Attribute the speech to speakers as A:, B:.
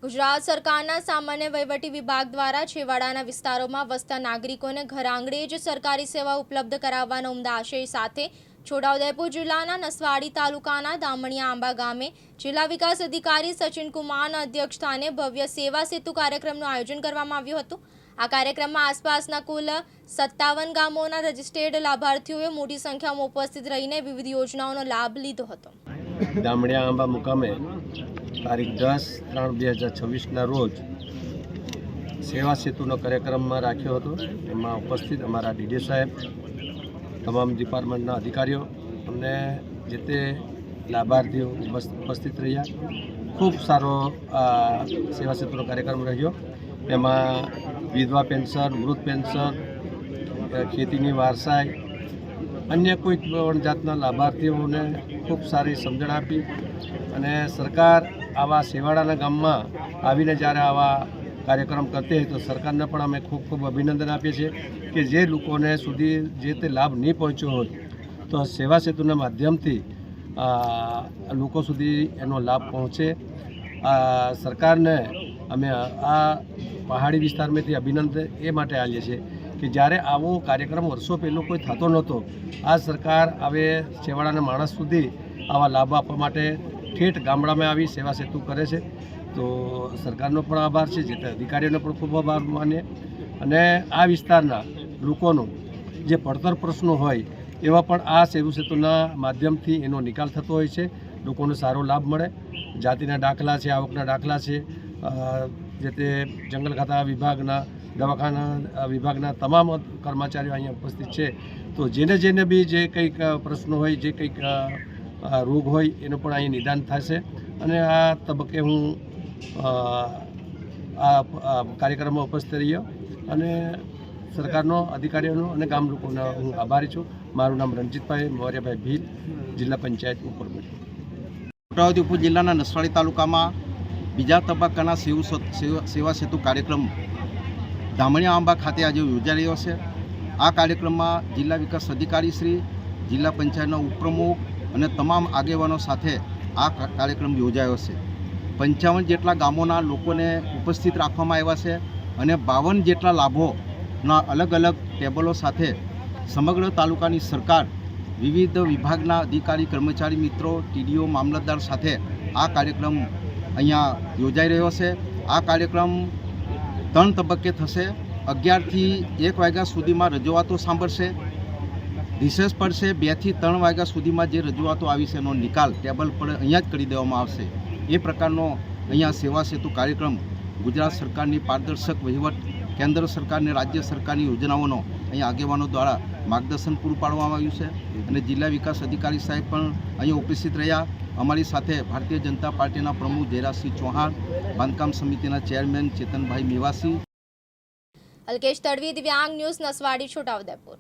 A: ગુજરાત સરકારના સામાન્ય વહીવટી વિભાગ દ્વારા છેવાડાના વિસ્તારોમાં વસતા નાગરિકોને ઘર આંગણે જ સરકારી સેવા ઉપલબ્ધ કરાવવાના ઉમદા આશય સાથે છોટાઉદેપુર જિલ્લાના નસવાડી તાલુકાના દામણિયા આંબા ગામે જિલ્લા વિકાસ અધિકારી સચિન કુમારના અધ્યક્ષસ્થાને ભવ્ય સેવા સેતુ કાર્યક્રમનું આયોજન કરવામાં આવ્યું હતું। આ કાર્યક્રમમાં આસપાસના કુલ 57 ગામોના રજિસ્ટર્ડ લાભાર્થીઓએ મોટી સંખ્યામાં ઉપસ્થિત રહીને વિવિધ યોજનાઓનો લાભ લીધો હતો।
B: દામણિયા આંબા મુકામે તારીખ 10/3/2026 રોજ સેવા સેતુનો કાર્યક્રમમાં રાખ્યો હતો। એમાં ઉપસ્થિત અમારા ડીડી સાહેબ, તમામ ડિપાર્ટમેન્ટના અધિકારીઓ અને જે તે લાભાર્થીઓ ઉપસ્થિત રહ્યા। ખૂબ સારો સેવા સેતુનો કાર્યક્રમ રહ્યો। એમાં વિધવા પેન્શન, વૃદ્ધ પેન્શન, ખેતીની વારસાઈ, અન્ય કોઈ પણ જાતના લાભાર્થીઓને ખૂબ સારી સમજણ આપી અને સરકાર આવા છેવાડાના ગામમાં આવીને જ્યારે આવા કાર્યક્રમ કરતી હોય તો સરકારને પણ અમે ખૂબ ખૂબ અભિનંદન આપીએ છીએ કે જે લોકોને સુધી જે તે લાભ નહીં પહોંચ્યો હોય તો સેવા સેતુના માધ્યમથી લોકો સુધી એનો લાભ પહોંચે। સરકારને અમે આ પહાડી વિસ્તારમાંથી અભિનંદન એ માટે આપીએ છીએ કે જ્યારે આવો કાર્યક્રમ વર્ષો પહેલો કોઈ થતો નહોતો, આ સરકાર હવે છેવાડાના માણસ સુધી આવા લાભ આપવા માટે ઠેઠ ગામડામાં આવી સેવા સેતુ કરે છે। તો સરકારનો પણ આભાર છે, જે તે અધિકારીઓનો પણ ખૂબ આભાર માનીએ અને આ વિસ્તારના લોકોનો જે પડતર પ્રશ્નો હોય એવા પણ આ સેવા સેતુના માધ્યમથી એનો નિકાલ થતો હોય છે, લોકોને સારો લાભ મળે। જાતિના દાખલા છે, આવકના દાખલા છે, જે તે જંગલ ખાતા વિભાગના, દવાખાના વિભાગના તમામ કર્મચારીઓ અહીંયા ઉપસ્થિત છે। તો જેને બી જે કંઈક પ્રશ્નો હોય, જે કંઈક રોગ હોય એનું પણ અહીં નિદાન થશે અને આ તબક્કે હું આ કાર્યક્રમમાં ઉપસ્થિત રહ્યો અને સરકારનો, અધિકારીઓનો અને ગામ લોકોનો હું આભારી છું। મારું નામ રણજીતભાઈ મૌર્યભાઈ ભીલ, જિલ્લા પંચાયત ઉપરમઢ।
C: છોટાઉદેપુર જિલ્લાના નસવાડી તાલુકામાં બીજા તબક્કાના સેવા સેતુ કાર્યક્રમ દામણિયા આંબા ખાતે આજે યોજાઈ રહ્યો છે। આ કાર્યક્રમમાં જિલ્લા વિકાસ અધિકારી શ્રી, જિલ્લા પંચાયતના ઉપપ્રમુખ અને તમામ આગેવાનો સાથે આ કાર્યક્રમ યોજાયો છે। 55 જેટલા ગામોના લોકોને ઉપસ્થિત રાખવામાં આવ્યા છે અને 52 જેટલા લાભોના અલગ અલગ ટેબલો સાથે સમગ્ર તાલુકાની સરકાર, વિવિધ વિભાગના અધિકારી, કર્મચારી મિત્રો, ટીડીઓ, મામલતદાર સાથે આ કાર્યક્રમ અહીંયા યોજાઈ રહ્યો છે। આ કાર્યક્રમ 3 તબક્કે થશે। 11 થી 1 વાગ્યા સુધીમાં રજૂઆતો સાંભળશે, રિસેસ પડશે। 2 થી 3 વાગ્યા સુધીમાં જે રજૂઆતો આવી છે એનો નિકાલ ટેબલ પર અહીંયા જ કરી દેવામાં આવશે। એ પ્રકારનો અહીંયા સેવા સેતુ કાર્યક્રમ ગુજરાત સરકારની પારદર્શક વહીવટ, કેન્દ્ર સરકારની, રાજ્ય સરકારની યોજનાઓનો અહીંયા આગેવાનો દ્વારા માર્ગદર્શન પૂરું પાડવામાં આવ્યું છે અને જિલ્લા વિકાસ અધિકારી સાહેબ પણ અહીંયા ઉપસ્થિત રહ્યા। અમારી સાથે ભારતીય જનતા પાર્ટીના પ્રમુખ જયરાજસિંહ ચૌહાણ, બાંધકામ સમિતિના ચેરમેન ચેતનભાઈ મેવાસી।
A: અલ્કેશ તડવી, દિવ્યાંગ ન્યૂઝ, નસવાડી, છોટાઉદેપુર।